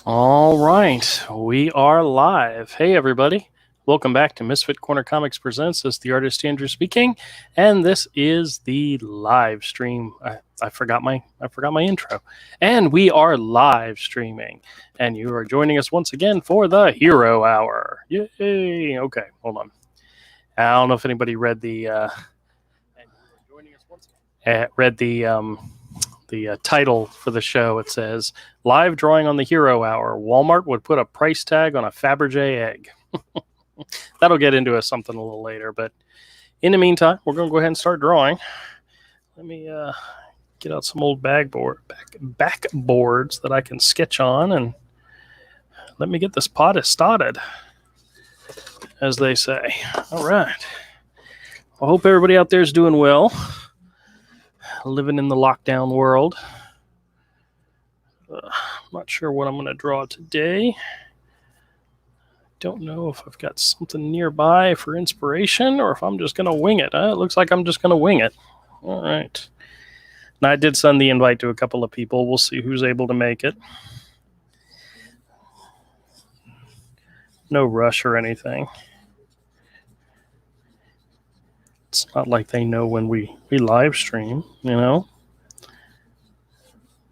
All right, we are live. Hey, everybody. Welcome back to Misfit Corner Comics Presents. This is the artist Andrew speaking, and this is the live stream. I forgot my intro. And we are live streaming, and you are joining us once again for the Hero Hour. Yay! Okay, hold on. I don't know if anybody read the title for the show. It says live drawing on the Hero Hour. Walmart would put a price tag on a Fabergé egg. That'll get into something a little later, but in the meantime, we're going to go ahead and start drawing. Let me get out some old backboards that I can sketch on, and let me get this pot started, as they say. All right. I hope everybody out there is doing well, living in the lockdown world. I'm not sure what I'm going to draw today. Don't know if I've got something nearby for inspiration or if I'm just going to wing it. It looks like I'm just going to wing it. All right. Now, I did send the invite to a couple of people. We'll see who's able to make it. No rush or anything. It's not like they know when we live stream, you know.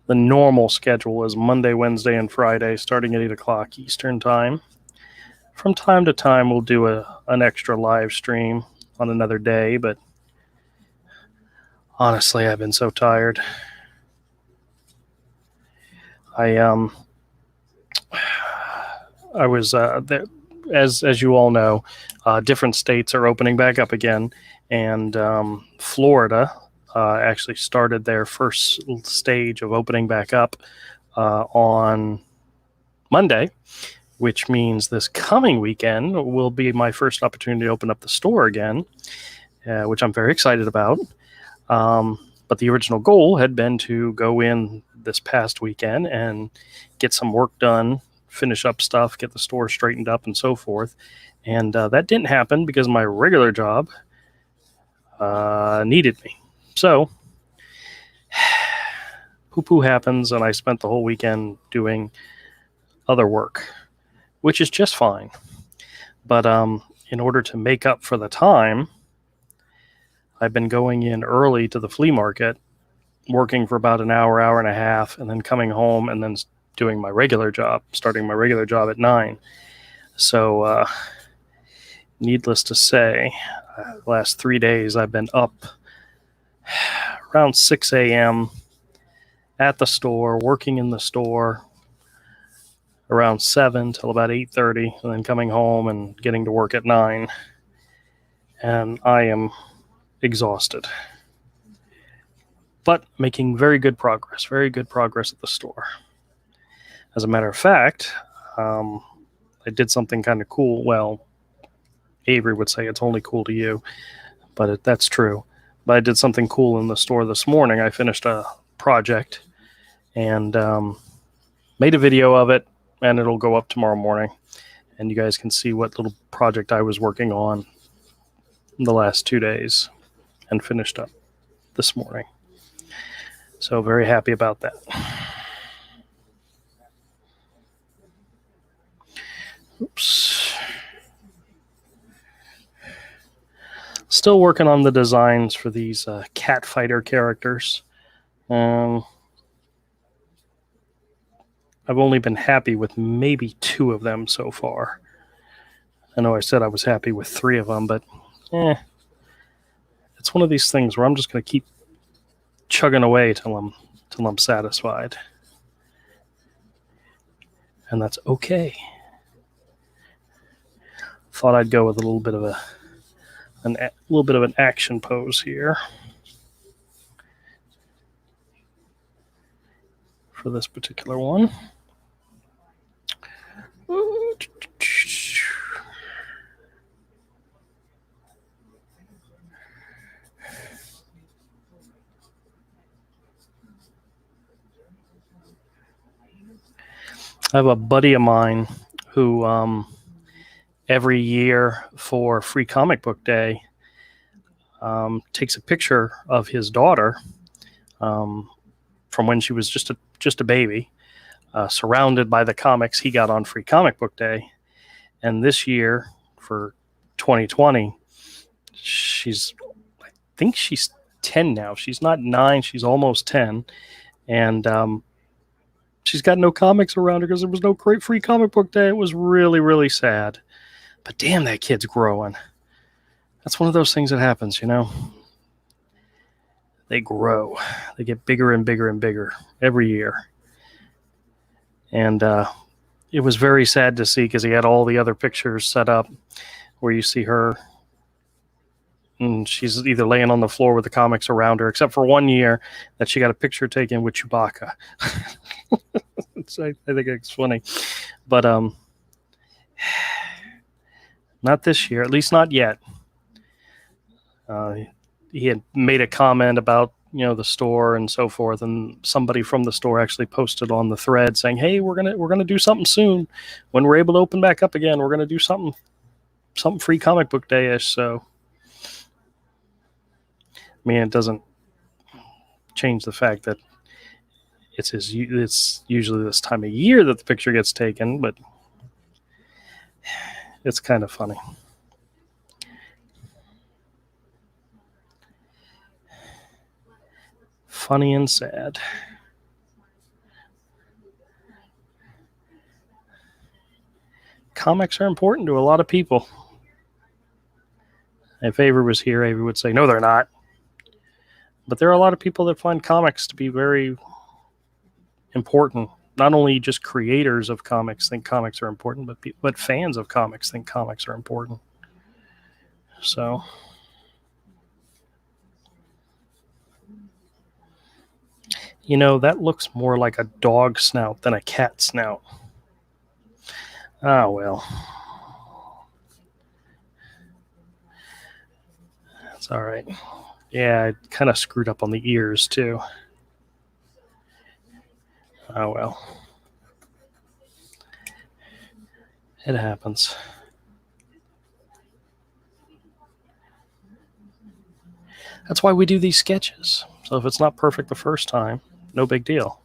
The normal schedule is Monday, Wednesday, and Friday, starting at 8 o'clock Eastern Time. From time to time, we'll do an extra live stream on another day, but honestly, I've been so tired. I was there, as you all know, different states are opening back up again, and Florida actually started their first stage of opening back up on Monday, which means this coming weekend will be my first opportunity to open up the store again, which I'm very excited about. But the original goal had been to go in this past weekend and get some work done, finish up stuff, get the store straightened up, and so forth. And that didn't happen because my regular job needed me. So, poo-poo happens, and I spent the whole weekend doing other work, which is just fine. But in order to make up for the time, I've been going in early to the flea market, working for about an hour, hour and a half, and then coming home and then doing my regular job, starting my regular job at 9. So, needless to say, the last 3 days I've been up around 6 a.m. at the store, working in the store around 7 till about 8:30, and then coming home and getting to work at 9. And I am exhausted, but making very good progress at the store. As a matter of fact, I did something kind of cool. Well, Avery would say it's only cool to you, but that's true. But I did something cool in the store this morning. I finished a project and made a video of it, and it'll go up tomorrow morning. And you guys can see what little project I was working on in the last 2 days and finished up this morning. So very happy about that. Oops. Still working on the designs for these cat fighter characters. I've only been happy with maybe 2 of them so far. I know I said I was happy with 3 of them, but it's one of these things where I'm just going to keep chugging away till I'm satisfied, and that's okay. Thought I'd go with a little bit of an action pose here for this particular one. I have a buddy of mine who every year for Free Comic Book Day takes a picture of his daughter from when she was just a baby, surrounded by the comics he got on Free Comic Book Day. And this year, for 2020, I think she's 10 now. She's not 9, she's almost 10. And she's got no comics around her because there was no great Free Comic Book Day. It was really, really sad. But damn, that kid's growing. That's one of those things that happens, you know. They grow. They get bigger and bigger and bigger every year. And it was very sad to see because he had all the other pictures set up where you see her and she's either laying on the floor with the comics around her, except for one year that she got a picture taken with Chewbacca. I think it's funny. But not this year, at least not yet. He had made a comment about, you know, the store and so forth, and somebody from the store actually posted on the thread saying, "Hey, we're gonna do something soon. When we're able to open back up again, we're gonna do something Free Comic Book Day-ish." So, I mean, it doesn't change the fact that it's usually this time of year that the picture gets taken, but it's kind of funny. Funny and sad. Comics are important to a lot of people. If Avery was here, Avery would say, no, they're not. But there are a lot of people that find comics to be very important. Not only just creators of comics think comics are important, but fans of comics think comics are important. So, you know, that looks more like a dog snout than a cat snout. Ah, well. That's all right. Yeah, I kind of screwed up on the ears, too. Oh, well. It happens. That's why we do these sketches. So if it's not perfect the first time, no big deal.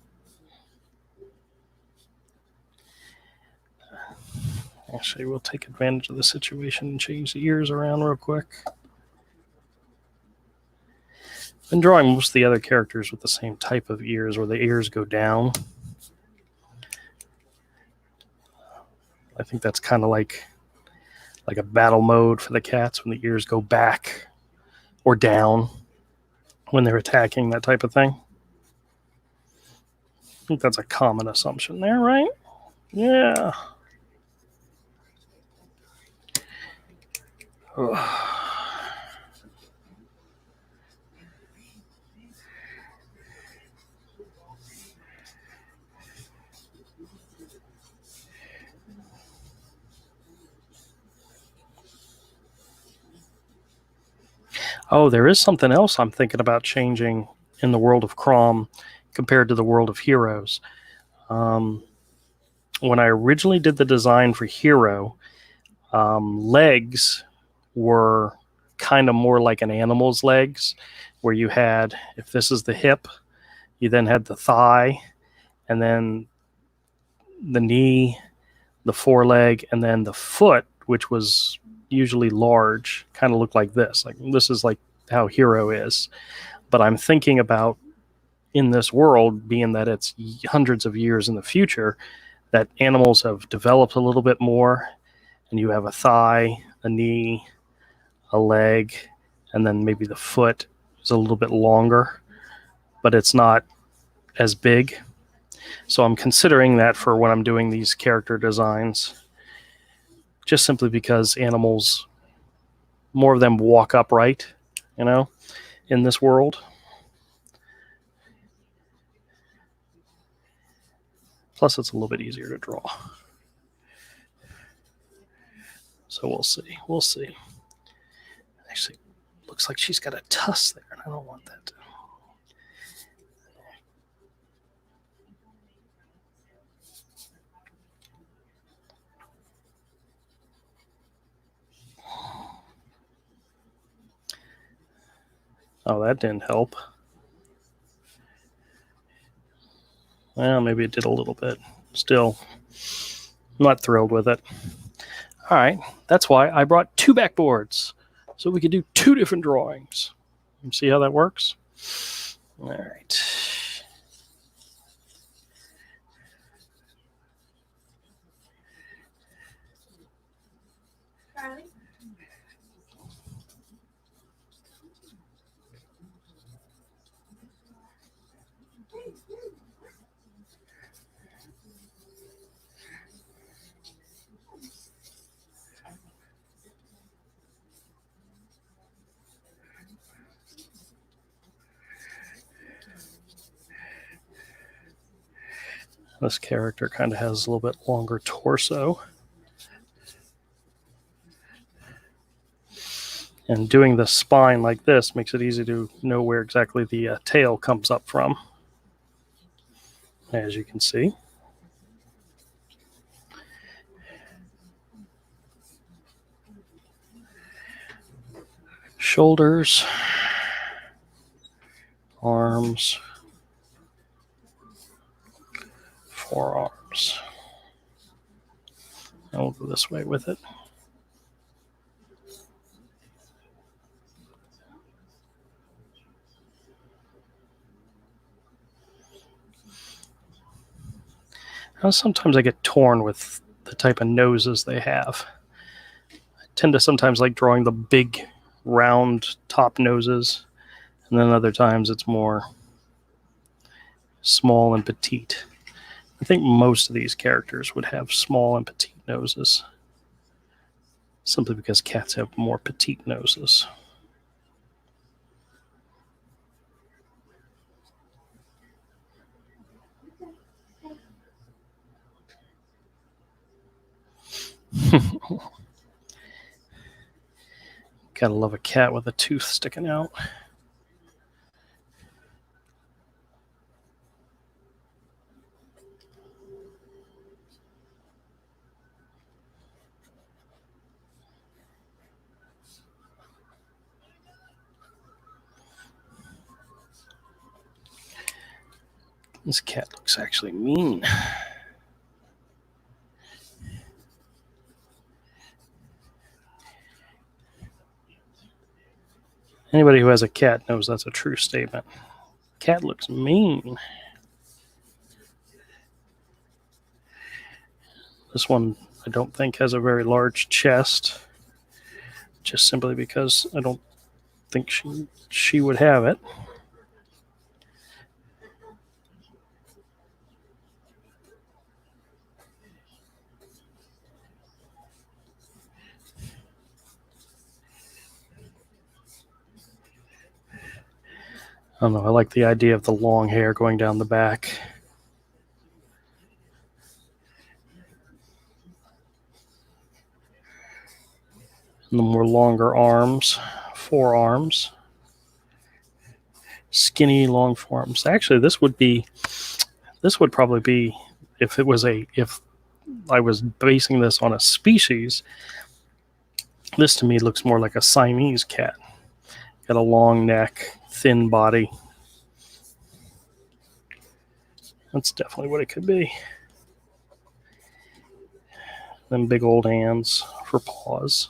Actually, we'll take advantage of the situation and change the ears around real quick. I've been drawing most of the other characters with the same type of ears where the ears go down. I think that's kind of like a battle mode for the cats when the ears go back or down when they're attacking, that type of thing. I think that's a common assumption there, right? Yeah. Oh, there is something else I'm thinking about changing in the world of Crom compared to the world of Heroes. When I originally did the design for Hero, legs were kind of more like an animal's legs, where you had, if this is the hip, you then had the thigh, and then the knee, the foreleg, and then the foot, which was usually large, kind of looked like this. Like this is like how Hero is. But I'm thinking about, in this world, being that it's hundreds of years in the future, that animals have developed a little bit more, and you have a thigh, a knee, a leg, and then maybe the foot is a little bit longer, but it's not as big. So I'm considering that for when I'm doing these character designs, just simply because animals, more of them walk upright, you know, in this world. Plus, it's a little bit easier to draw. So we'll see. We'll see. Actually, looks like she's got a tusk there, and I don't want that. Oh, that didn't help. Well, maybe it did a little bit. Still not thrilled with it. All right, that's why I brought 2 backboards, so we could do 2 different drawings. See how that works? All right. This character kind of has a little bit longer torso. And doing the spine like this makes it easy to know where exactly the tail comes up from, as you can see. Shoulders, arms, forearms. And we'll go this way with it. Now, sometimes I get torn with the type of noses they have. I tend to sometimes like drawing the big, round top noses, and then other times it's more small and petite. I think most of these characters would have small and petite noses, simply because cats have more petite noses. Gotta love a cat with a tooth sticking out. This cat looks actually mean. Anybody who has a cat knows that's a true statement. Cat looks mean. This one I don't think has a very large chest, just simply because I don't think she would have it. I don't know, I like the idea of the long hair going down the back. And the more longer arms, forearms. Skinny, long forearms. Actually, this would probably be, if I was basing this on a species, this to me looks more like a Siamese cat. Got a long neck, thin body. That's definitely what it could be. Then big old hands for paws.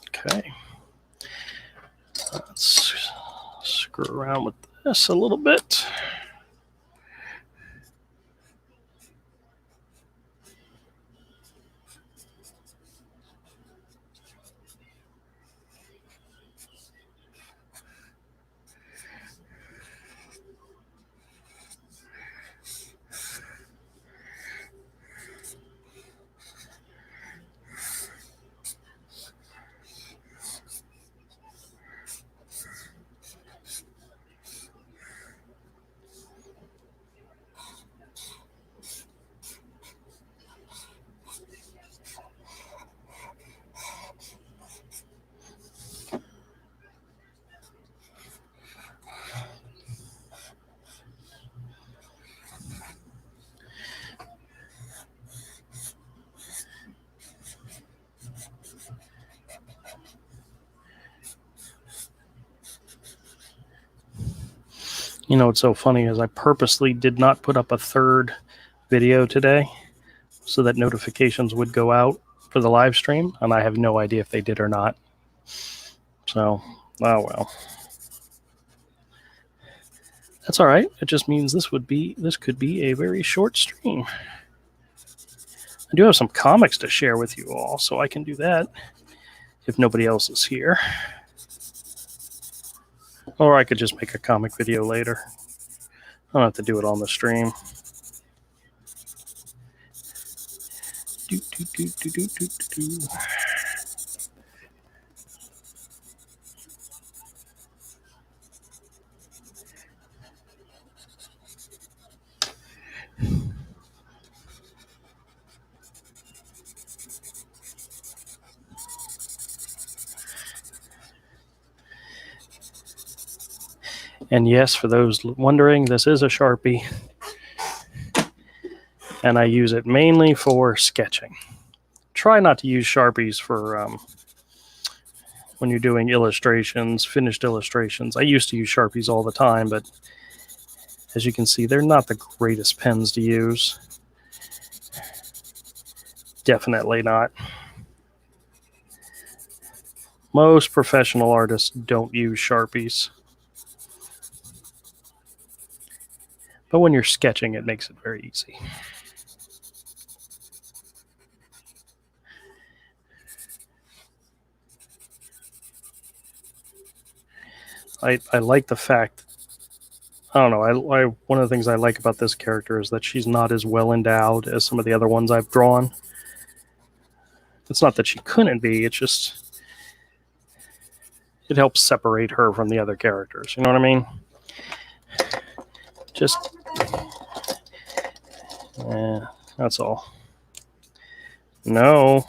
Okay. Let's screw around with this a little bit. You know what's so funny is I purposely did not put up a third video today so that notifications would go out for the live stream, and I have no idea if they did or not. So, oh well. That's all right. It just means this could be a very short stream. I do have some comics to share with you all, so I can do that if nobody else is here. Or I could just make a comic video later. I don't have to do it on the stream. And yes, for those wondering, this is a Sharpie. And I use it mainly for sketching. Try not to use Sharpies for when you're doing illustrations, finished illustrations. I used to use Sharpies all the time, but as you can see, they're not the greatest pens to use. Definitely not. Most professional artists don't use Sharpies. But when you're sketching, it makes it very easy. I like the fact, I don't know, one of the things I like about this character is that she's not as well endowed as some of the other ones I've drawn. It's not that she couldn't be, it's just, it helps separate her from the other characters. You know what I mean? Just, that's all. No.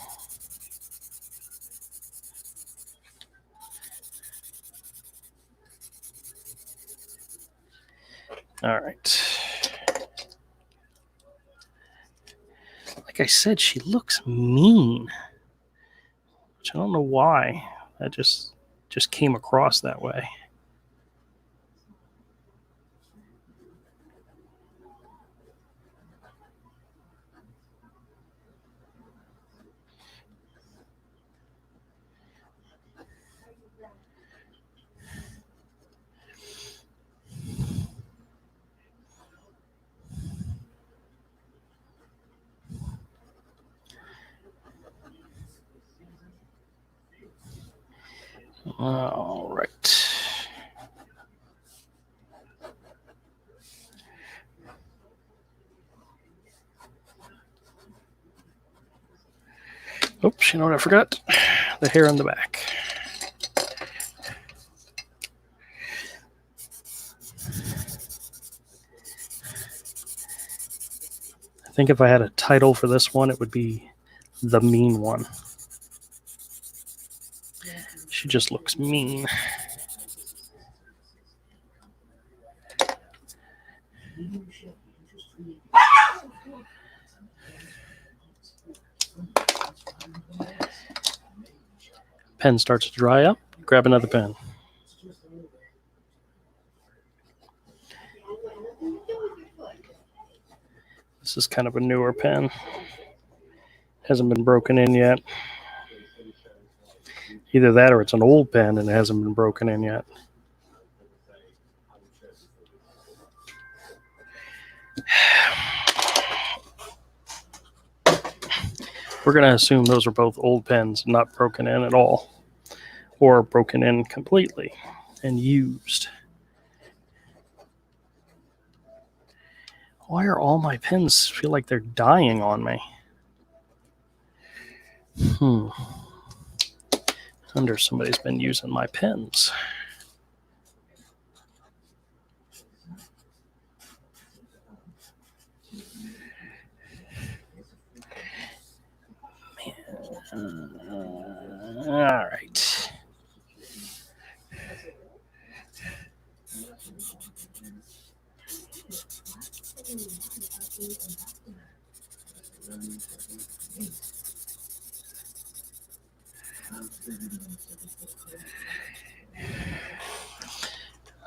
All right. Like I said, she looks mean, which I don't know why. That just came across that way. All right. Oops, you know what I forgot? The hair on the back. I think if I had a title for this one, it would be The Mean One. She just looks mean. Pen starts to dry up, grab another pen. This is kind of a newer pen. Hasn't been broken in yet. Either that or it's an old pen and it hasn't been broken in yet. We're going to assume those are both old pens, not broken in at all, or broken in completely and used. Why are all my pens feel like they're dying on me? I wonder if somebody's been using my pens. All right.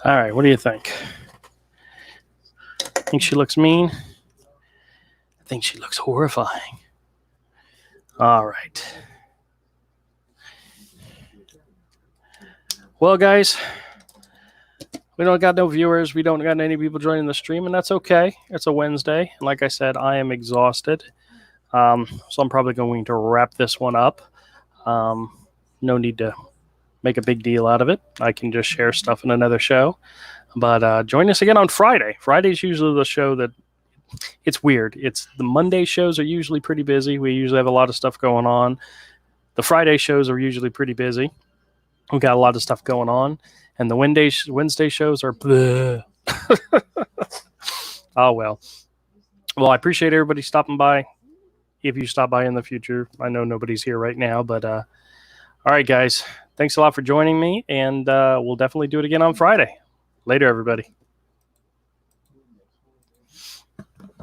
All right, what do you think? think she looks mean? I think she looks horrifying. All right. Well, guys, we don't got no viewers. We don't got any people joining the stream, and that's okay. It's a Wednesday. And like I said, I am exhausted. So I'm probably going to wrap this one up. No need to make a big deal out of it. I can just share stuff in another show. But join us again on Friday. Friday's usually the show that it's weird. It's the Monday shows are usually pretty busy. We usually have a lot of stuff going on. The Friday shows are usually pretty busy. We got a lot of stuff going on. And the Wednesday shows are bleh. Oh, well. Well, I appreciate everybody stopping by. If you stop by in the future, I know nobody's here right now, but all right, guys. Thanks a lot for joining me, and we'll definitely do it again on Friday. Later, everybody.